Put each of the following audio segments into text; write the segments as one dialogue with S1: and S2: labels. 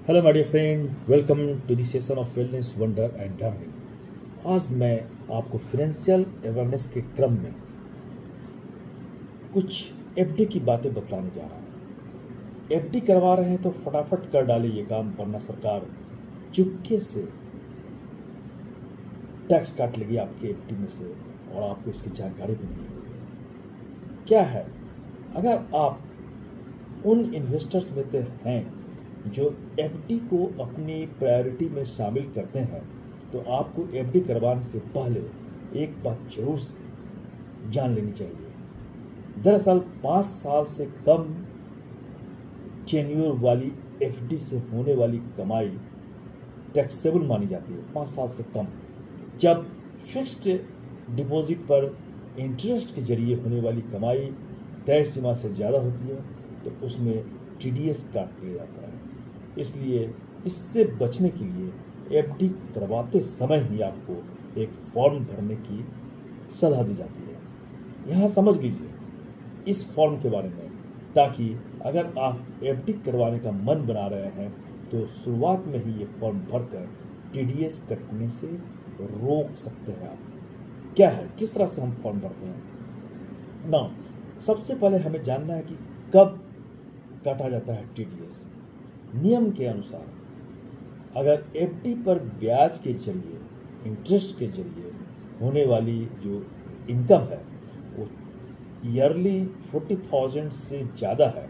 S1: Hello my dear friend, welcome to the session of wellness wonder and learning. आज मैं आपको financial awareness के क्रम में कुछ एफडी की बातें बतलाने जा रहा हूँ। एफडी करवा रहे हैं तो फटाफट कर डाले ये काम, वरना सरकार चुपके से टैक्स काट लेगी आपके एफडी में से और आपको इसकी जानकारी भी नहीं होगी। क्या है, अगर आप उन इन्वेस्टर्स में से हैं जो एफडी को अपनी प्रायोरिटी में शामिल करते हैं, तो आपको एफडी करवाने से पहले एक बात जरूर जान लेनी चाहिए। दरअसल 5 साल से कम टेन्योर वाली एफडी से होने वाली कमाई टैक्सेबल मानी जाती है। 5 साल से कम। जब फिक्स्ड डिपॉजिट पर इंटरेस्ट के जरिए होने वाली कमाई तय सीमा से ज़्यादा होती है तो उसमें टीडीएस काट दिया जाता है। इसलिए इससे बचने के लिए एफडी करवाते समय ही आपको एक फॉर्म भरने की सलाह दी जाती है। यहाँ समझ लीजिए इस फॉर्म के बारे में, ताकि अगर आप एफडी करवाने का मन बना रहे हैं तो शुरुआत में ही ये फॉर्म भरकर टीडीएस कटने से रोक सकते हैं आप। क्या है, किस तरह से हम फॉर्म भरते हैं ना। सबसे पहले हमें जानना है कि कब काटा जाता है टीडीएस। नियम के अनुसार अगर एफडी पर ब्याज के जरिए, इंटरेस्ट के जरिए होने वाली जो इनकम है वो ईयरली 40,000 से ज़्यादा है,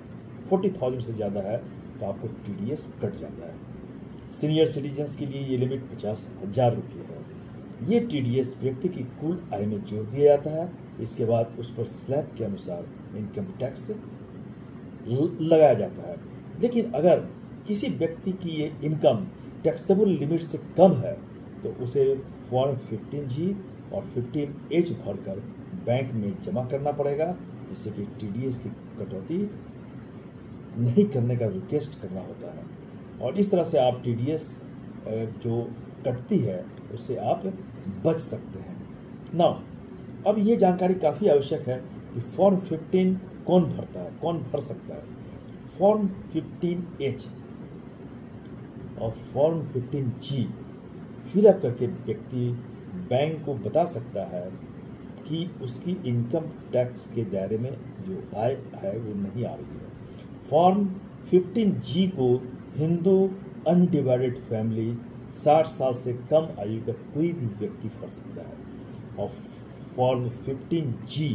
S1: 40,000 से ज़्यादा है, तो आपको टीडीएस कट जाता है। सीनियर सिटीजन्स के लिए ये लिमिट 50,000 रुपये है। ये टीडीएस व्यक्ति की कुल आय में जोड़ दिया जाता है। इसके बाद उस पर स्लैब के अनुसार इनकम टैक्स लगाया जाता है। लेकिन अगर किसी व्यक्ति की ये इनकम टैक्सेबल लिमिट से कम है तो उसे फॉर्म 15G और 15H भरकर बैंक में जमा करना पड़ेगा, जिससे कि टीडीएस की कटौती नहीं करने का रिक्वेस्ट करना होता है। और इस तरह से आप टीडीएस जो कटती है उससे आप बच सकते हैं ना। अब ये जानकारी काफ़ी आवश्यक है कि फॉर्म 15 कौन भरता है, कौन भर सकता है। फॉर्म 15H और फॉर्म 15G फिलअप करके व्यक्ति बैंक को बता सकता है कि उसकी इनकम टैक्स के दायरे में जो आय है वो नहीं आ रही है। फॉर्म 15G को हिंदू अनडिवाइडेड फैमिली, 60 साल से कम आयु का कोई भी व्यक्ति भर सकता है। और form 15G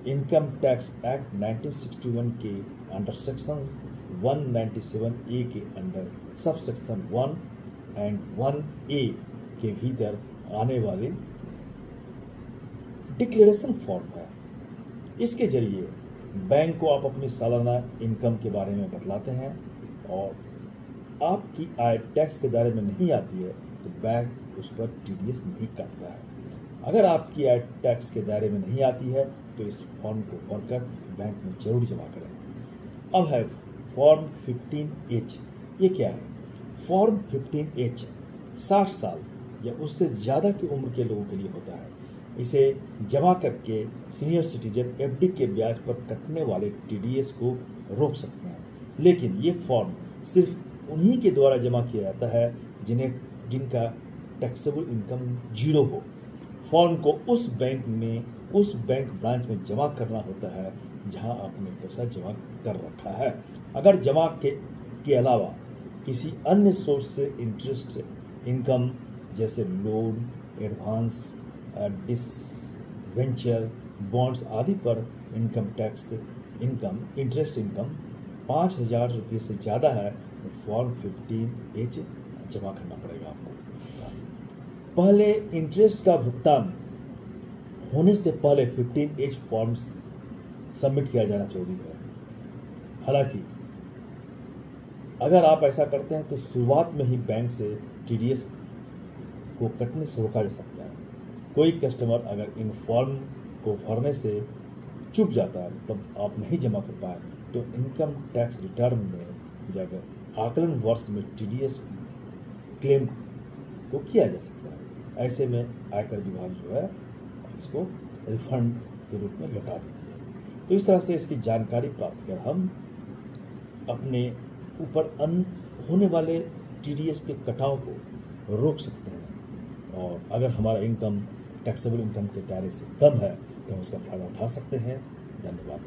S1: income tax act 1961 के अंडर सेक्शन 197A के under sub section 1 and 1A के भीतर आने वाले डिक्लेरेशन फॉर्म है। इसके जरिए बैंक को आप अपनी सालाना इनकम के बारे में बतलाते हैं और आपकी आय टैक्स के दायरे में नहीं आती है तो बैंक उस पर टीडीएस नहीं काटता है। अगर आपकी आय टैक्स के दायरे में नहीं आती है तो इस फॉर्म को भरकर बैंक में जरूर जमा करें। अब है फॉर्म 15H। ये क्या है? फॉर्म 15H 60 साल या उससे ज़्यादा की उम्र के लोगों के लिए होता है। इसे जमा करके सीनियर सिटीजन एफडी के ब्याज पर कटने वाले टीडीएस को रोक सकते हैं। लेकिन ये फॉर्म सिर्फ उन्हीं के द्वारा जमा किया जाता है जिनका टैक्सेबल इनकम 0 हो। फॉर्म को उस बैंक ब्रांच में जमा करना होता है जहां आपने पैसा जमा कर रखा है। अगर जमा के अलावा किसी अन्य सोर्स से इंटरेस्ट इनकम जैसे लोन, एडवांस, डिसवेंचर, बॉन्ड्स आदि पर इनकम टैक्स इंटरेस्ट इनकम 5,000 रुपये से ज़्यादा है तो फॉर्म 15H जमा करना पड़ेगा आपको। पहले इंटरेस्ट का भुगतान होने से पहले 15H फॉर्म सबमिट किया जाना जरूरी है। हालांकि अगर आप ऐसा करते हैं तो शुरुआत में ही बैंक से टीडीएस को कटने से रोका जा सकता है। कोई कस्टमर अगर इन फॉर्म को भरने से चूक जाता है, तब आप नहीं जमा कर पाए, तो इनकम टैक्स रिटर्न में जब आकलन वर्ष में टीडीएस क्लेम को किया जा सकता है। ऐसे में आयकर विभाग जो है इसको रिफंड के रूप में लौटा देती है। तो इस तरह से इसकी जानकारी प्राप्त कर हम अपने ऊपर होने वाले TDS के कटाव को रोक सकते हैं। और अगर हमारा इनकम टैक्सेबल इनकम के दायरे से कम है तो हम उसका फ़ायदा उठा सकते हैं। धन्यवाद।